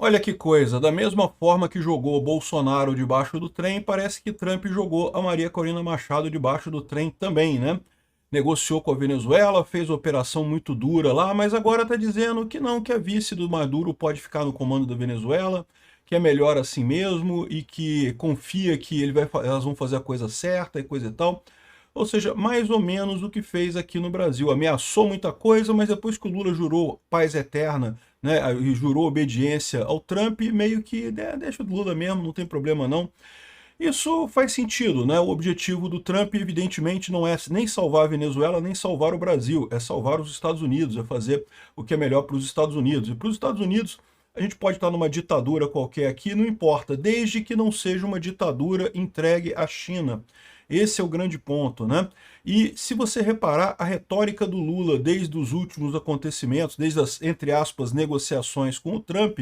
Olha que coisa, da mesma forma que jogou Bolsonaro debaixo do trem, parece que Trump jogou a Maria Corina Machado debaixo do trem também, né? Negociou com a Venezuela, fez operação muito dura lá, mas agora está dizendo que não, que a vice do Maduro pode ficar no comando da Venezuela, que é melhor assim mesmo e que confia que elas vão fazer a coisa certa e coisa e tal. Ou seja, mais ou menos o que fez aqui no Brasil. Ameaçou muita coisa, mas depois que o Lula jurou paz eterna, né, e jurou obediência ao Trump, meio que deixa o Lula mesmo, não tem problema não. Isso faz sentido, né? O objetivo do Trump, evidentemente, não é nem salvar a Venezuela, nem salvar o Brasil, é salvar os Estados Unidos, é fazer o que é melhor para os Estados Unidos. E para os Estados Unidos, a gente pode estar numa ditadura qualquer aqui, não importa, desde que não seja uma ditadura entregue à China. Esse é o grande ponto, né? E se você reparar, a retórica do Lula desde os últimos acontecimentos, desde as, entre aspas, negociações com o Trump,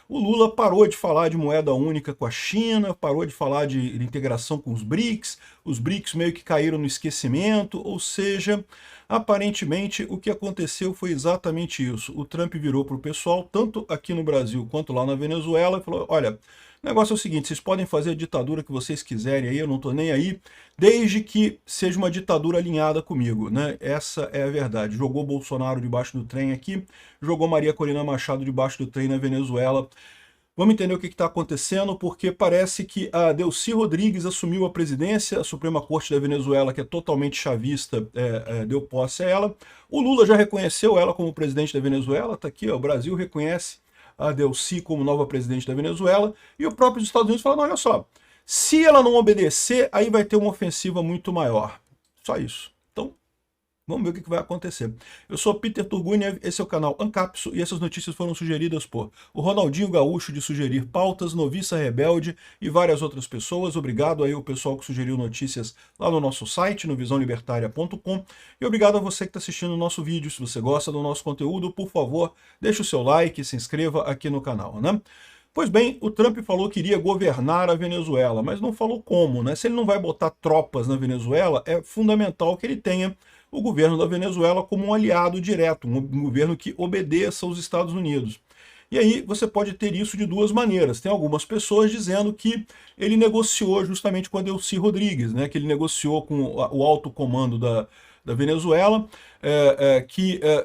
o Lula parou de falar de moeda única com a China, parou de falar de integração com os BRICS meio que caíram no esquecimento, ou seja, aparentemente o que aconteceu foi exatamente isso. O Trump virou para o pessoal, tanto aqui no Brasil quanto lá na Venezuela, e falou, olha, o negócio é o seguinte, vocês podem fazer a ditadura que vocês quiserem aí, eu não estou nem aí, desde que seja uma ditadura alinhada comigo, né? Essa é a verdade. Jogou Bolsonaro debaixo do trem aqui, jogou Maria Corina Machado debaixo do trem na Venezuela. Vamos entender o que está acontecendo, porque parece que a Delcy Rodrigues assumiu a presidência, a Suprema Corte da Venezuela, que é totalmente chavista, deu posse a ela. O Lula já reconheceu ela como presidente da Venezuela, está aqui, ó, o Brasil reconhece a Delcy como nova presidente da Venezuela, e o próprio Estados Unidos falando, olha só, se ela não obedecer, aí vai ter uma ofensiva muito maior. Só isso. Então, vamos ver o que vai acontecer. Eu sou Peter Turguniev, esse é o canal Ancapso, e essas notícias foram sugeridas por o Ronaldinho Gaúcho, de Sugerir Pautas, Noviça Rebelde e várias outras pessoas. Obrigado aí ao pessoal que sugeriu notícias lá no nosso site, no visãolibertaria.com. E obrigado a você que está assistindo o nosso vídeo. Se você gosta do nosso conteúdo, por favor, deixe o seu like e se inscreva aqui no canal, né? Pois bem, o Trump falou que iria governar a Venezuela, mas não falou como, né? Se ele não vai botar tropas na Venezuela, é fundamental que ele tenha o governo da Venezuela como um aliado direto, um governo que obedeça aos Estados Unidos. E aí você pode ter isso de duas maneiras. Tem algumas pessoas dizendo que ele negociou justamente com a Delcy Rodrigues, né? Que ele negociou com o alto comando da Venezuela,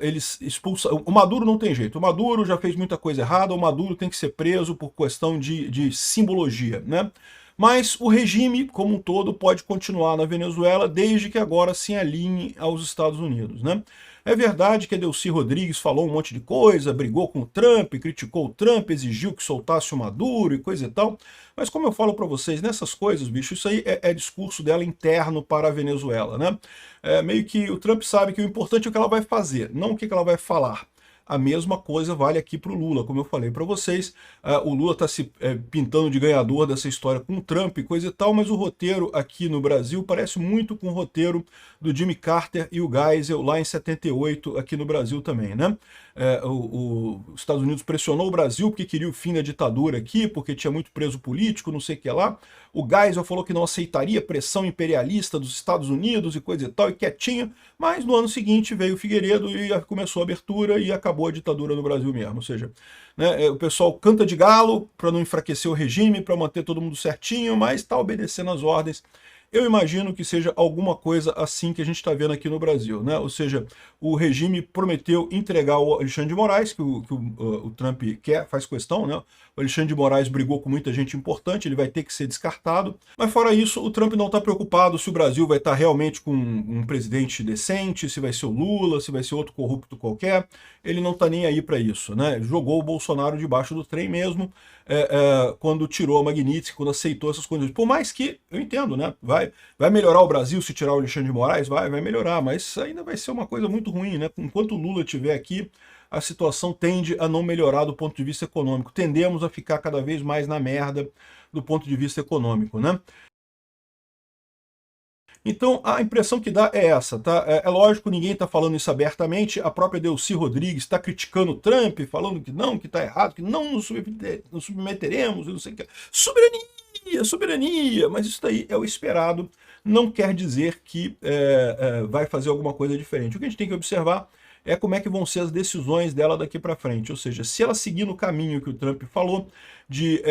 eles expulsam... O Maduro não tem jeito, o Maduro já fez muita coisa errada, o Maduro tem que ser preso por questão de simbologia, né? Mas o regime, como um todo, pode continuar na Venezuela desde que agora se alinhe aos Estados Unidos, né? É verdade que a Delcy Rodrigues falou um monte de coisa, brigou com o Trump, criticou o Trump, exigiu que soltasse o Maduro e coisa e tal, mas como eu falo para vocês, nessas coisas, bicho, isso aí é discurso dela interno para a Venezuela, né? Meio que o Trump sabe que o importante é o que ela vai fazer, não o que ela vai falar. A mesma coisa vale aqui para o Lula, como eu falei para vocês, o Lula está se pintando de ganhador dessa história com o Trump e coisa e tal, mas o roteiro aqui no Brasil parece muito com o roteiro do Jimmy Carter e o Geisel lá em 78 aqui no Brasil também, né? Os Estados Unidos pressionou o Brasil porque queria o fim da ditadura aqui, porque tinha muito preso político, não sei o que lá. O Geisel falou que não aceitaria pressão imperialista dos Estados Unidos e coisa e tal, e quietinho, mas no ano seguinte veio o Figueiredo e começou a abertura e acabou a ditadura no Brasil mesmo. Ou seja, né, o pessoal canta de galo para não enfraquecer o regime, para manter todo mundo certinho, mas está obedecendo às ordens. Eu imagino que seja alguma coisa assim que a gente está vendo aqui no Brasil, né? Ou seja, o regime prometeu entregar o Alexandre de Moraes, que o Trump quer, faz questão, né? O Alexandre de Moraes brigou com muita gente importante, ele vai ter que ser descartado. Mas fora isso, o Trump não está preocupado se o Brasil vai estar realmente com um presidente decente, se vai ser o Lula, se vai ser outro corrupto qualquer. Ele não está nem aí para isso, né? Jogou o Bolsonaro debaixo do trem mesmo, quando tirou a Magnitsky, quando aceitou essas coisas. Por mais que, eu entendo, né? Vai melhorar o Brasil se tirar o Alexandre de Moraes? Vai melhorar, mas ainda vai ser uma coisa muito ruim, né? Enquanto o Lula estiver aqui, a situação tende a não melhorar do ponto de vista econômico. Tendemos a ficar cada vez mais na merda do ponto de vista econômico, né? Então, a impressão que dá é essa, tá? É lógico, ninguém está falando isso abertamente, a própria Delcy Rodrigues está criticando o Trump, falando que não, que está errado, que não nos submeteremos, não sei o que. Soberania, soberania, mas isso daí é o esperado, não quer dizer que vai fazer alguma coisa diferente. O que a gente tem que observar é como é que vão ser as decisões dela daqui para frente. Ou seja, se ela seguir no caminho que o Trump falou, de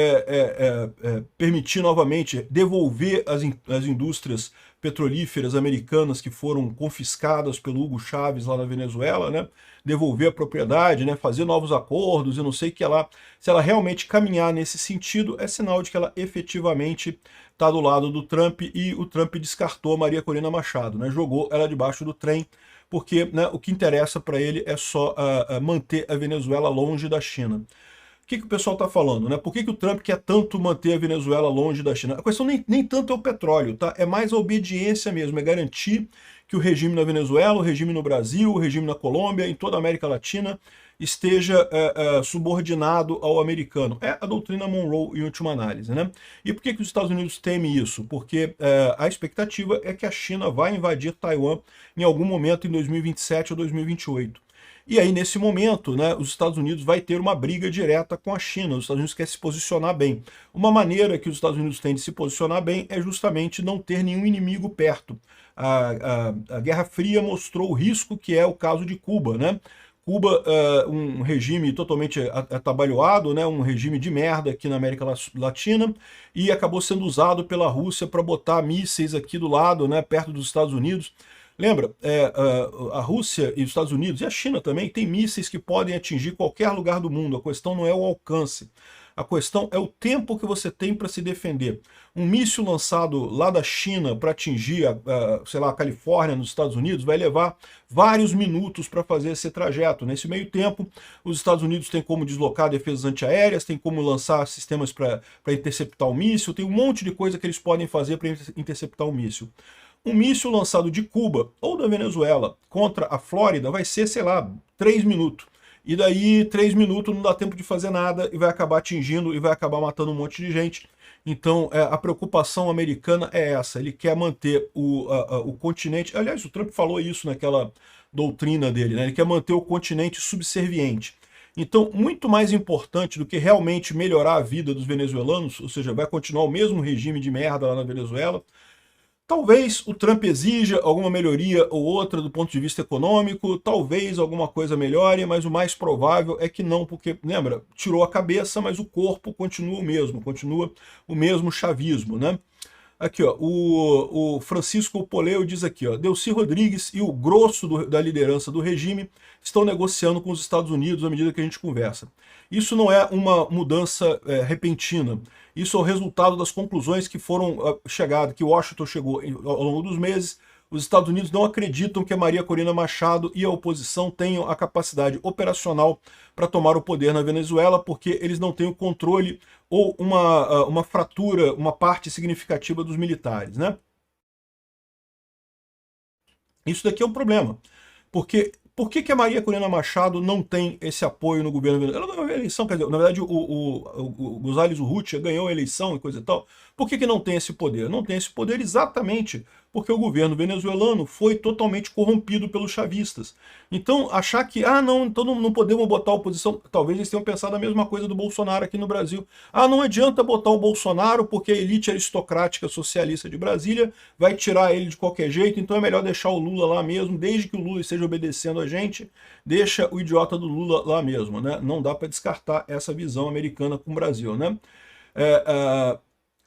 permitir novamente devolver as indústrias petrolíferas americanas que foram confiscadas pelo Hugo Chávez lá na Venezuela, né? Devolver a propriedade, né? Fazer novos acordos, eu não sei que ela, se ela realmente caminhar nesse sentido, é sinal de que ela efetivamente está do lado do Trump, e o Trump descartou a Maria Corina Machado, né? Jogou ela debaixo do trem, porque, né, o que interessa para ele é só manter a Venezuela longe da China. O que o pessoal está falando, né? Por que o Trump quer tanto manter a Venezuela longe da China? A questão nem tanto é o petróleo, tá? É mais a obediência mesmo, é garantir que o regime na Venezuela, o regime no Brasil, o regime na Colômbia, em toda a América Latina, esteja subordinado ao americano. É a doutrina Monroe, em última análise, né? E por que os Estados Unidos temem isso? Porque a expectativa é que a China vai invadir Taiwan em algum momento em 2027 ou 2028. E aí, nesse momento, né, os Estados Unidos vai ter uma briga direta com a China. Os Estados Unidos querem se posicionar bem. Uma maneira que os Estados Unidos têm de se posicionar bem é justamente não ter nenhum inimigo perto. A Guerra Fria mostrou o risco que é o caso de Cuba, né? Cuba, um regime totalmente atabalhoado, né, um regime de merda aqui na América Latina, e acabou sendo usado pela Rússia para botar mísseis aqui do lado, né, perto dos Estados Unidos. Lembra, a Rússia e os Estados Unidos, e a China também, tem mísseis que podem atingir qualquer lugar do mundo. A questão não é o alcance. A questão é o tempo que você tem para se defender. Um míssil lançado lá da China para atingir, sei lá, a Califórnia, nos Estados Unidos, vai levar vários minutos para fazer esse trajeto. Nesse meio tempo, os Estados Unidos têm como deslocar defesas antiaéreas, tem como lançar sistemas para interceptar o míssil, tem um monte de coisa que eles podem fazer para interceptar o míssil. Um míssil lançado de Cuba ou da Venezuela contra a Flórida vai ser, sei lá, 3 minutos. E daí, 3 minutos não dá tempo de fazer nada e vai acabar atingindo e vai acabar matando um monte de gente. Então, a preocupação americana é essa. Ele quer manter o continente... Aliás, o Trump falou isso naquela doutrina dele, né? Ele quer manter o continente subserviente. Então, muito mais importante do que realmente melhorar a vida dos venezuelanos, ou seja, vai continuar o mesmo regime de merda lá na Venezuela. Talvez o Trump exija alguma melhoria ou outra do ponto de vista econômico, talvez alguma coisa melhore, mas o mais provável é que não, porque, lembra, tirou a cabeça, mas o corpo continua o mesmo chavismo, né? Aqui, ó, o Francisco Poleu diz aqui, ó, Delcy Rodrigues e o grosso da liderança do regime estão negociando com os Estados Unidos à medida que a gente conversa. Isso não é uma mudança repentina. Isso é o resultado das conclusões que foram chegadas, que Washington chegou ao longo dos meses. Os Estados Unidos não acreditam que a Maria Corina Machado e a oposição tenham a capacidade operacional para tomar o poder na Venezuela, porque eles não têm o controle ou uma fratura, uma parte significativa dos militares, né? Isso daqui é um problema, porque por que a Maria Corina Machado não tem esse apoio no governo venezuelano? Ela ganhou a eleição, quer dizer, na verdade o González Urrutia ganhou a eleição e coisa e tal. Por que não tem esse poder? Não tem esse poder exatamente porque o governo venezuelano foi totalmente corrompido pelos chavistas. Então, achar que, não, então não podemos botar a oposição, talvez eles tenham pensado a mesma coisa do Bolsonaro aqui no Brasil. Não adianta botar o Bolsonaro porque a elite aristocrática socialista de Brasília vai tirar ele de qualquer jeito, então é melhor deixar o Lula lá mesmo, desde que o Lula esteja obedecendo a gente, deixa o idiota do Lula lá mesmo, né? Não dá para descartar essa visão americana com o Brasil, né?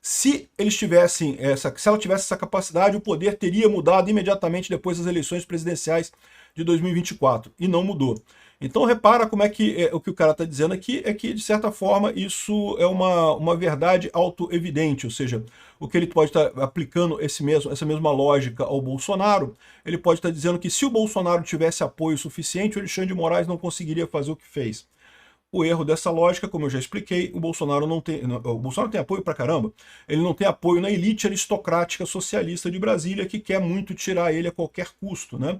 Se eles tivessem se ela tivesse essa capacidade, o poder teria mudado imediatamente depois das eleições presidenciais de 2024, e não mudou. Então repara como é que o que o cara está dizendo aqui é que, de certa forma, isso é uma verdade auto-evidente, ou seja, o que ele pode estar aplicando essa mesma lógica ao Bolsonaro, ele pode estar dizendo que se o Bolsonaro tivesse apoio suficiente, o Alexandre de Moraes não conseguiria fazer o que fez. O erro dessa lógica, como eu já expliquei, o Bolsonaro tem apoio pra caramba. Ele não tem apoio na elite aristocrática socialista de Brasília, que quer muito tirar ele a qualquer custo, né?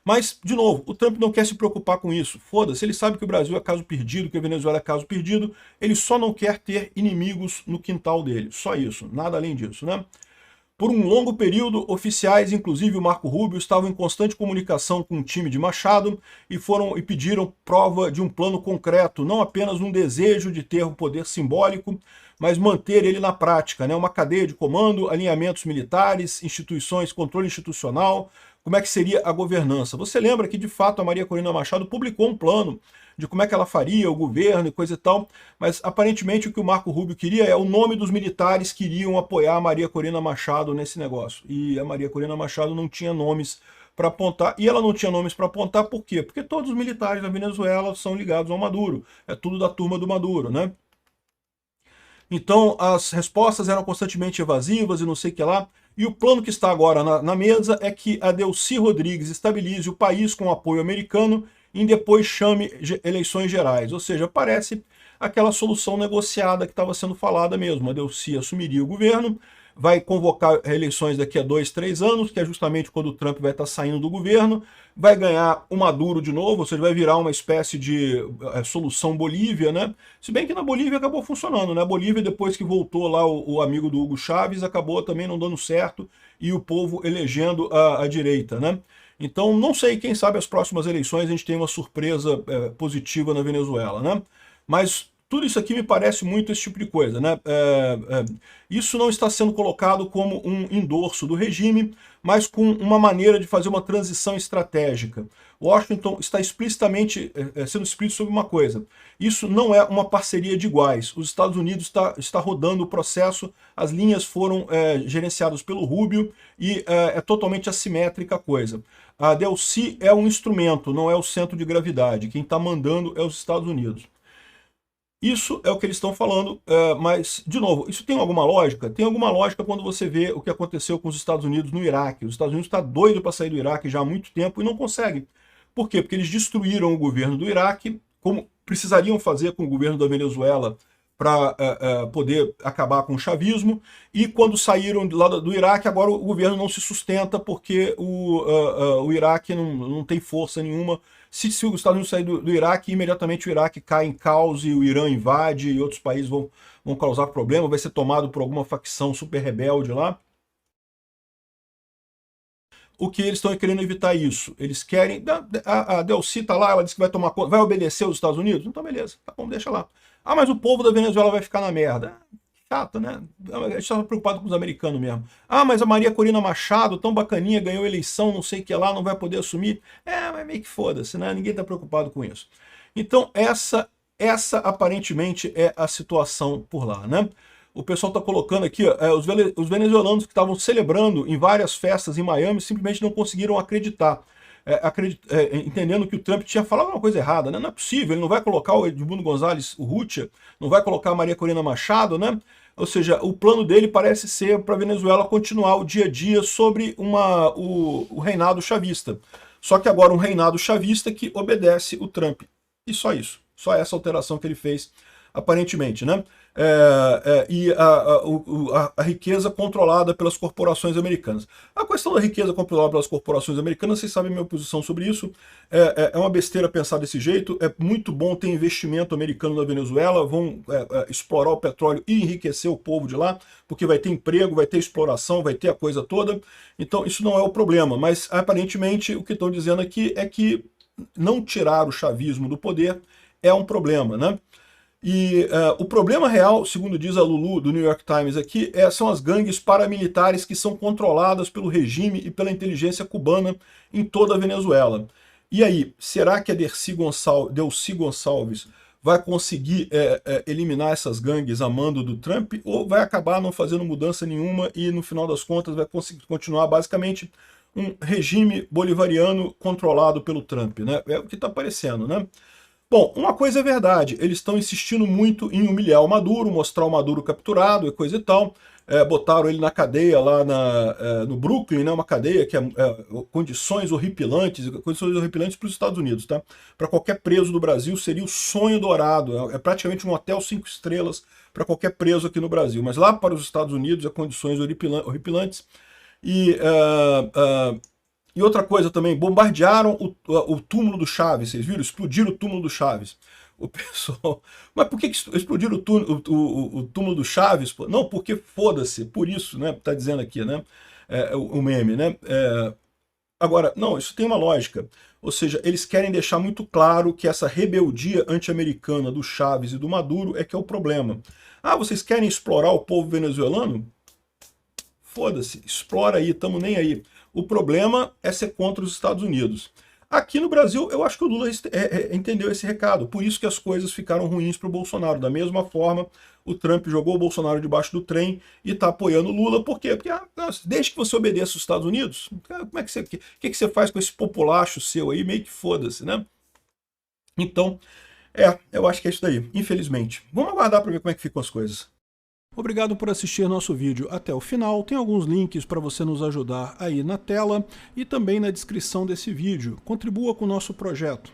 Mas, de novo, o Trump não quer se preocupar com isso. Foda-se, ele sabe que o Brasil é caso perdido, que a Venezuela é caso perdido, ele só não quer ter inimigos no quintal dele. Só isso, nada além disso, né? Por um longo período, oficiais, inclusive o Marco Rubio, estavam em constante comunicação com o time de Machado e pediram prova de um plano concreto, não apenas um desejo de ter um poder simbólico, mas manter ele na prática, né? Uma cadeia de comando, alinhamentos militares, instituições, controle institucional, como é que seria a governança. Você lembra que, de fato, a Maria Corina Machado publicou um plano de como é que ela faria o governo e coisa e tal, mas aparentemente o que o Marco Rubio queria é o nome dos militares que iriam apoiar a Maria Corina Machado nesse negócio. E a Maria Corina Machado não tinha nomes para apontar, e ela não tinha nomes para apontar por quê? Porque todos os militares da Venezuela são ligados ao Maduro, é tudo da turma do Maduro, né? Então as respostas eram constantemente evasivas e não sei o que lá. E o plano que está agora na mesa é que a Delcy Rodrigues estabilize o país com apoio americano e depois chame eleições gerais. Ou seja, parece aquela solução negociada que estava sendo falada mesmo. A Delcy assumiria o governo, vai convocar eleições daqui a 2, 3 anos, que é justamente quando o Trump vai estar saindo do governo, vai ganhar o Maduro de novo, ou seja, vai virar uma espécie de solução Bolívia, né? Se bem que na Bolívia acabou funcionando, né? A Bolívia, depois que voltou lá o amigo do Hugo Chávez, acabou também não dando certo e o povo elegendo a direita, né? Então, não sei, quem sabe as próximas eleições a gente tem uma surpresa positiva na Venezuela, né? Mas tudo isso aqui me parece muito esse tipo de coisa, né? Isso não está sendo colocado como um endorso do regime, mas com uma maneira de fazer uma transição estratégica. Washington está explicitamente sendo explícito sobre uma coisa. Isso não é uma parceria de iguais. Os Estados Unidos está rodando o processo, as linhas foram gerenciadas pelo Rubio e é totalmente assimétrica a coisa. A Delcy é um instrumento, não é o centro de gravidade. Quem está mandando é os Estados Unidos. Isso é o que eles estão falando, mas, de novo, isso tem alguma lógica? Tem alguma lógica quando você vê o que aconteceu com os Estados Unidos no Iraque. Os Estados Unidos estão doidos para sair do Iraque já há muito tempo e não conseguem. Por quê? Porque eles destruíram o governo do Iraque, como precisariam fazer com o governo da Venezuela para poder acabar com o chavismo, e quando saíram lá do Iraque, agora o governo não se sustenta porque o Iraque não tem força nenhuma. Se os Estados Unidos saírem do Iraque, imediatamente o Iraque cai em caos e o Irã invade e outros países vão causar problema, vai ser tomado por alguma facção super rebelde lá. O que eles estão querendo evitar isso? Eles querem... A Delcy está lá, ela disse que vai tomar conta, vai obedecer os Estados Unidos? Então beleza, tá bom, deixa lá. Ah, mas o povo da Venezuela vai ficar na merda. Chato, né? A gente estava preocupado com os americanos mesmo. Ah, mas a Maria Corina Machado, tão bacaninha, ganhou eleição, não sei o que lá, não vai poder assumir. Mas meio que foda-se, né? Ninguém está preocupado com isso. Então, essa aparentemente é a situação por lá, né? O pessoal está colocando aqui, os venezuelanos que estavam celebrando em várias festas em Miami simplesmente não conseguiram acreditar. Entendendo que o Trump tinha falado uma coisa errada, né? Não é possível, ele não vai colocar o Edmundo Gonzalez Urrutia, não vai colocar a Maria Corina Machado, né? Ou seja, o plano dele parece ser para a Venezuela continuar o dia a dia sobre o reinado chavista. Só que agora um reinado chavista que obedece o Trump. E só isso. Só essa alteração que ele fez, aparentemente, né? E a riqueza controlada pelas corporações americanas. A questão da riqueza controlada pelas corporações americanas, vocês sabem a minha posição sobre isso, é uma besteira pensar desse jeito, é muito bom ter investimento americano na Venezuela, vão explorar o petróleo e enriquecer o povo de lá, porque vai ter emprego, vai ter exploração, vai ter a coisa toda, então isso não é o problema, mas aparentemente o que estão dizendo aqui é que não tirar o chavismo do poder é um problema, né? E o problema real, segundo diz a Lulu do New York Times aqui, são as gangues paramilitares que são controladas pelo regime e pela inteligência cubana em toda a Venezuela. E aí, será que a Delcy Gonçalves vai conseguir eliminar essas gangues a mando do Trump, ou vai acabar não fazendo mudança nenhuma e no final das contas vai conseguir continuar basicamente um regime bolivariano controlado pelo Trump, né? É o que está aparecendo, né? Bom, uma coisa é verdade, eles estão insistindo muito em humilhar o Maduro, mostrar o Maduro capturado e coisa e tal. Botaram ele na cadeia lá no Brooklyn, né, uma cadeia que condições horripilantes para os Estados Unidos, tá? Para qualquer preso do Brasil seria o sonho dourado, é praticamente um hotel 5 estrelas para qualquer preso aqui no Brasil. Mas lá para os Estados Unidos é condições horripilantes. E outra coisa também, bombardearam o túmulo do Chaves, vocês viram? Explodiram o túmulo do Chaves. O pessoal... Mas por que explodiram o túmulo do Chaves? Não, porque foda-se, por isso, né? Tá dizendo aqui, né? O meme, né? Agora, não, isso tem uma lógica. Ou seja, eles querem deixar muito claro que essa rebeldia anti-americana do Chaves e do Maduro é que é o problema. Ah, vocês querem explorar o povo venezuelano? Foda-se, explora aí, tamo nem aí. O problema é ser contra os Estados Unidos. Aqui no Brasil, eu acho que o Lula entendeu esse recado, por isso que as coisas ficaram ruins para o Bolsonaro. Da mesma forma, o Trump jogou o Bolsonaro debaixo do trem e está apoiando o Lula. Por quê? Porque desde que você obedeça os Estados Unidos, como é que que você faz com esse populacho seu aí? Meio que foda-se, né? Então, eu acho que é isso daí, infelizmente. Vamos aguardar para ver como é que ficam as coisas. Obrigado por assistir nosso vídeo até o final. Tem alguns links para você nos ajudar aí na tela e também na descrição desse vídeo. Contribua com o nosso projeto.